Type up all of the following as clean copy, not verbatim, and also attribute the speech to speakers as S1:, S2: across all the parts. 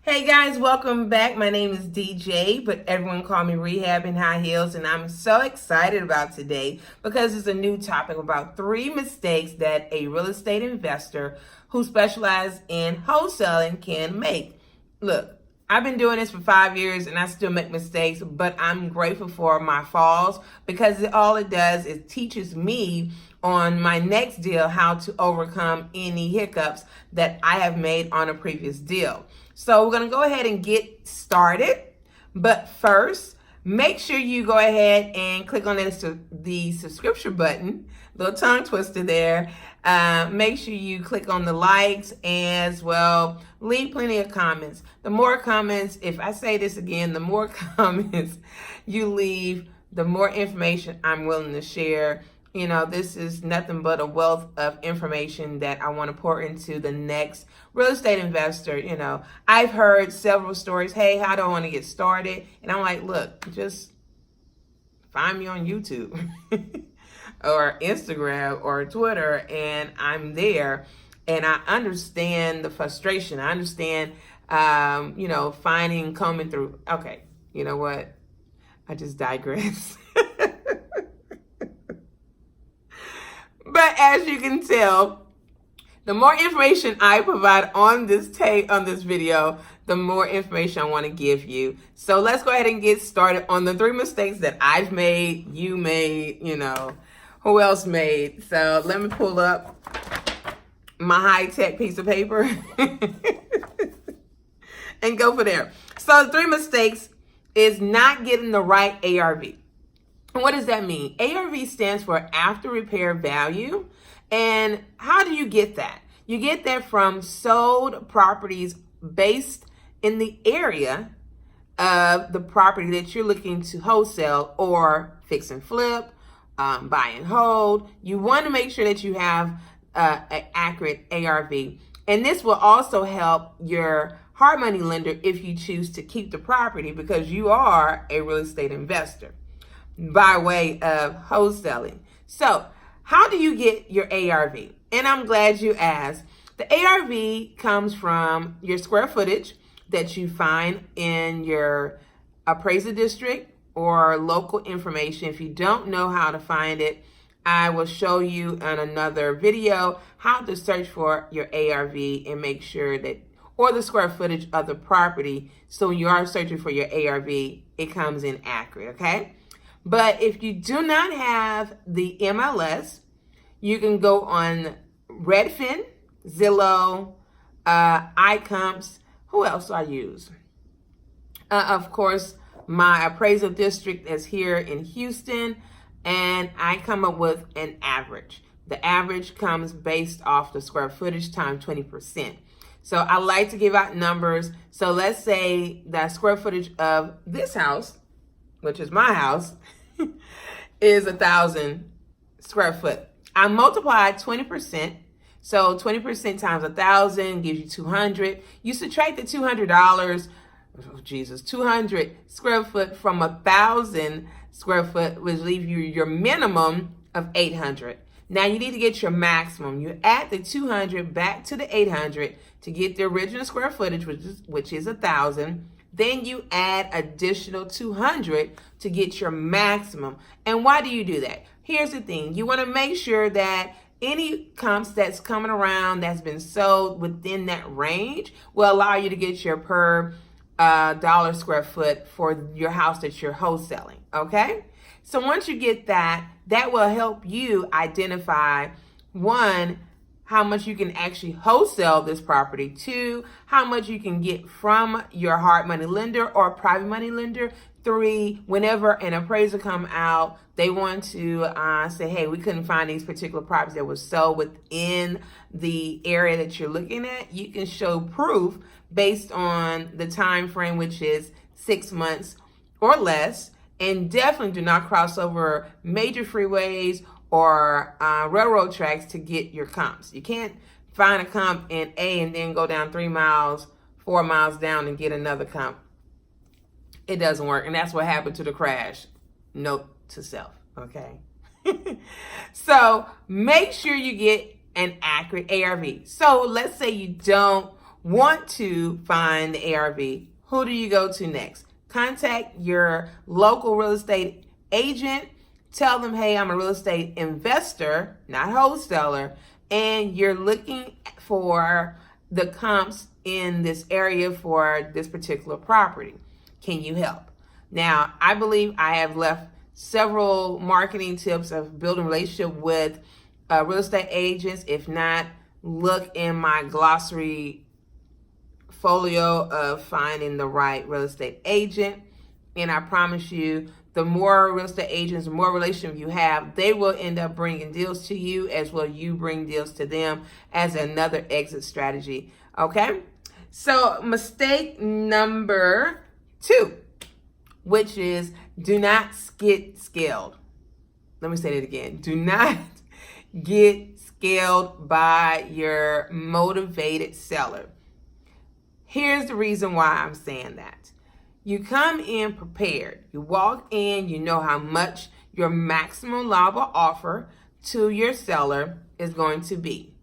S1: Hey guys, welcome back. My name is DJ, but everyone call me Rehab in High Heels, and I'm so excited about today because it's a new topic about 3 mistakes that a real estate investor who specializes in wholesaling can make. Look, I've been doing this for 5 years and I still make mistakes, but I'm grateful for my falls because all it does is teaches me on my next deal how to overcome any hiccups that I have made on a previous deal. So we're going to go ahead and get started. But first, make sure you go ahead and click on the subscription button, little tongue twister there. Make sure you click on the likes as well. Leave plenty of comments. The more comments, if I say this again, the more comments you leave, the more information I'm willing to share. You know, this is nothing but a wealth of information that I want to pour into the next real estate investor. You know, I've heard several stories. Hey, how do I want to get started? And I'm like, look, just find me on YouTube or Instagram or Twitter, and I'm there. And I understand the frustration. I understand, combing through. Okay, you know what? I just digress. But as you can tell, the more information I provide on this video, the more information I want to give you. So let's go ahead and get started on the 3 mistakes that I've made, you made, who else made. So let me pull up my high-tech piece of paper and go for there. So the 3 mistakes is not getting the right ARV. What does that mean? ARV stands for after repair value. And how do you get that? You get that from sold properties based in the area of the property that you're looking to wholesale or fix and flip, buy and hold. You want to make sure that you have an accurate ARV. And this will also help your hard money lender if you choose to keep the property because you are a real estate investor by way of wholesaling. So how do you get your ARV? And I'm glad you asked. The ARV comes from your square footage that you find in your appraisal district or local information. If you don't know how to find it, I will show you in another video how to search for your ARV and make sure that, or the square footage of the property. So when you are searching for your ARV, it comes in accurate, okay? But if you do not have the MLS, you can go on Redfin, Zillow, iComps. Who else do I use? Of course, my appraisal district is here in Houston, and I come up with an average. The average comes based off the square footage times 20%. So I like to give out numbers. So let's say the square footage of this house, which is my house, is 1,000 square foot. I multiplied 20%. So 20% times 1,000 gives you 200. You subtract the $200, 200 square foot from 1,000 square foot, which leaves you your minimum of 800. Now you need to get your maximum. You add the 200 back to the 800 to get the original square footage, which is 1,000. Then you add additional 200 to get your maximum. And why do you do that? Here's the thing. You want to make sure that any comps that's coming around that's been sold within that range will allow you to get your per dollar square foot for your house that you're wholesaling, okay? So once you get that, that will help you identify, 1, how much you can actually wholesale this property, 2, how much you can get from your hard money lender or private money lender, 3, whenever an appraiser come out, they want to say, hey, we couldn't find these particular properties that were sold within the area that you're looking at. You can show proof based on the time frame, which is 6 months or less, and definitely do not cross over major freeways or railroad tracks to get your comps. You can't find a comp in A and then go down 3 miles, 4 miles down and get another comp. It doesn't work. And that's what happened to the crash. Note to self, okay? So make sure you get an accurate ARV. So let's say you don't want to find the ARV, who do you go to next? Contact your local real estate agent. Tell them, hey, I'm a real estate investor, not wholesaler, and you're looking for the comps in this area for this particular property. Can you help? Now, I believe I have left several marketing tips of building a relationship with real estate agents. If not, look in my glossary folio of finding the right real estate agent. And I promise you, the more real estate agents, the more relationship you have, they will end up bringing deals to you as well you bring deals to them as another exit strategy. Okay? So mistake number 2, which is do not get scaled. Let me say that again. Do not get scaled by your motivated seller. Here's the reason why I'm saying that. You come in prepared. You walk in, you know how much your maximum allowable offer to your seller is going to be.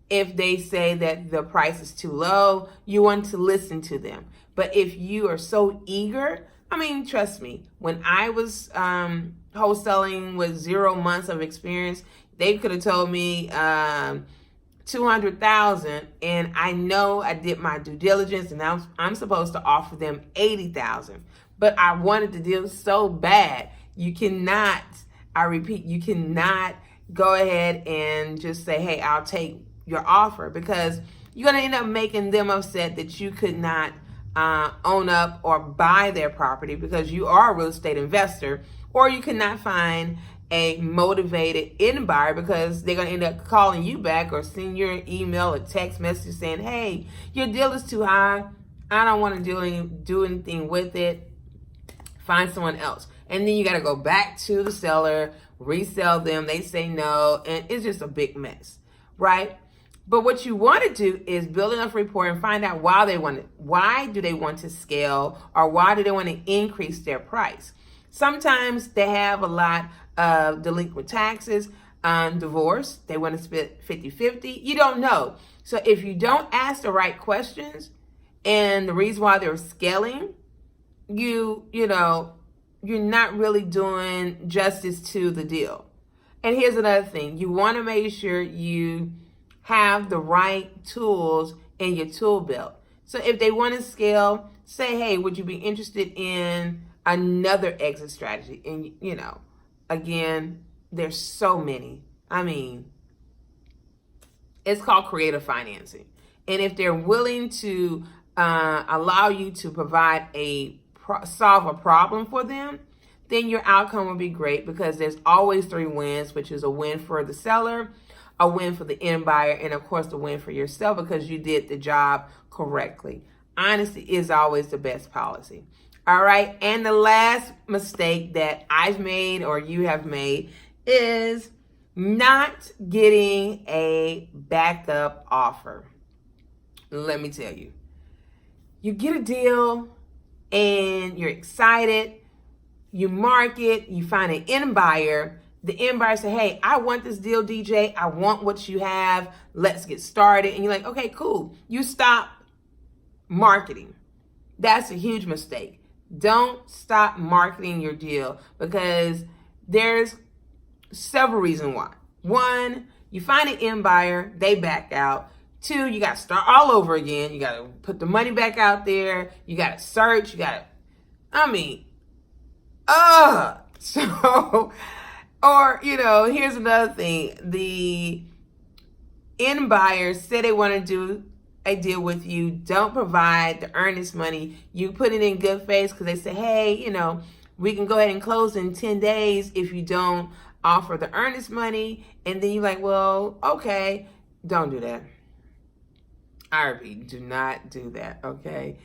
S1: If they say that the price is too low, you want to listen to them. But if you are so eager, I mean, trust me, when I was wholesaling with 0 months of experience, they could have told me $200,000, and I know I did my due diligence, and I'm supposed to offer them $80,000. But I wanted the deal so bad. You cannot, I repeat, you cannot go ahead and just say, hey, I'll take your offer, because you're going to end up making them upset that you could not own up or buy their property because you are a real estate investor, or you cannot find a motivated end buyer because they're going to end up calling you back or send you an email or text message saying, hey, your deal is too high. I don't want to do anything with it. Find someone else. And then you got to go back to the seller, resell them. They say no, and it's just a big mess, right? But what you want to do is build enough rapport and find out why do they want to scale, or why do they want to increase their price. Sometimes they have a lot of delinquent taxes, divorce. They want to split 50-50. You don't know. So if you don't ask the right questions, and the reason why they're scaling, you know, you're not really doing justice to the deal. And here's another thing. You want to make sure you have the right tools in your tool belt. So if they want to scale, say, hey, would you be interested in another exit strategy? And, you know, again, there's so many. I mean, it's called creative financing. And if they're willing to allow you to provide solve a problem for them, then your outcome will be great, because there's always 3 wins, which is a win for the seller, a win for the end buyer, and of course the win for yourself because you did the job correctly. Honesty is always the best policy. All right. And the last mistake that I've made or you have made is not getting a backup offer. Let me tell you, you get a deal and you're excited. You market, you find an end buyer. The end buyer say, hey, I want this deal, DJ. I want what you have. Let's get started. And you're like, okay, cool. You stop marketing. That's a huge mistake. Don't stop marketing your deal, because there's several reasons why. 1, you find an end buyer, they back out. 2, you got to start all over again. You got to put the money back out there. You got to search. You got to, so, or, you know, here's another thing. The end buyers say they want to do a deal with you, don't provide the earnest money. You put it in good faith because they say, hey, you know, we can go ahead and close in 10 days if you don't offer the earnest money. And then you're like, well, okay, don't do that. I repeat, do not do that, okay?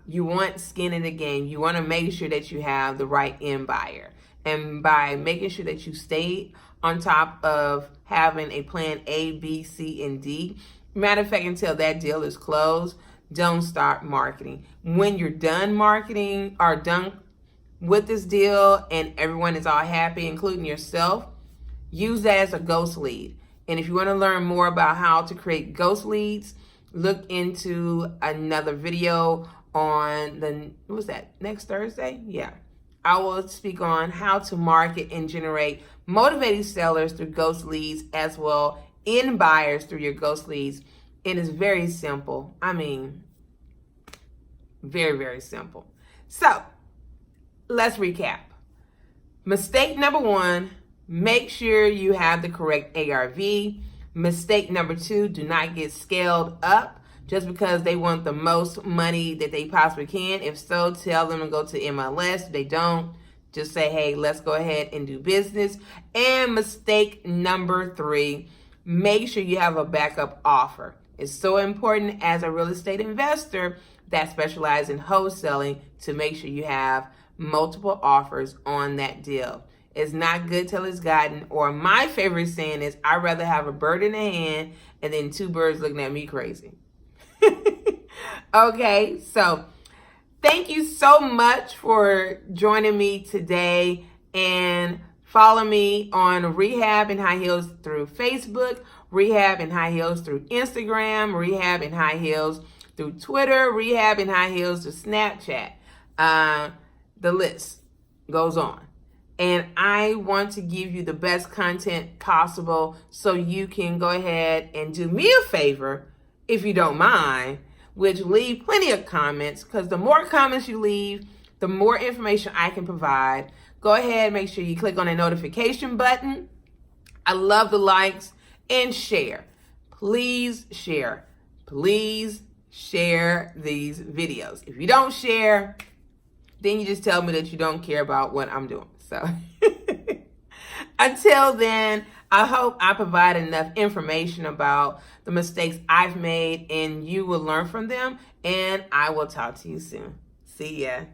S1: You want skin in the game. You want to make sure that you have the right end buyer. And by making sure that you stay on top of having a plan A, B, C, and D, matter of fact, until that deal is closed, don't start marketing. When you're done marketing or done with this deal and everyone is all happy, including yourself, use that as a ghost lead. And if you want to learn more about how to create ghost leads, look into another video on next Thursday? Yeah. I will speak on how to market and generate motivated sellers through ghost leads, as well in buyers through your ghost leads. And it's very simple. I mean, very, very simple. So let's recap. Mistake number 1, make sure you have the correct ARV. Mistake number 2, do not get scaled up just because they want the most money that they possibly can. If so, tell them to go to MLS. If they don't, just say, hey, let's go ahead and do business. And mistake number 3, make sure you have a backup offer. It's so important as a real estate investor that specializes in wholesaling to make sure you have multiple offers on that deal. It's not good till it's gotten, or my favorite saying is, I'd rather have a bird in the hand and then 2 birds looking at me crazy. Okay, so thank you so much for joining me today, and follow me on Rehab and High Heels through Facebook, Rehab and High Heels through Instagram, Rehab and High Heels through Twitter, Rehab and High Heels through Snapchat. The list goes on. And I want to give you the best content possible so you can go ahead and do me a favor, if you don't mind, which leave plenty of comments, because the more comments you leave, the more information I can provide. Go ahead, make sure you click on the notification button. I love the likes, and share. Please share. Please share these videos. If you don't share, then you just tell me that you don't care about what I'm doing. So until then, I hope I provide enough information about the mistakes I've made and you will learn from them. And I will talk to you soon. See ya.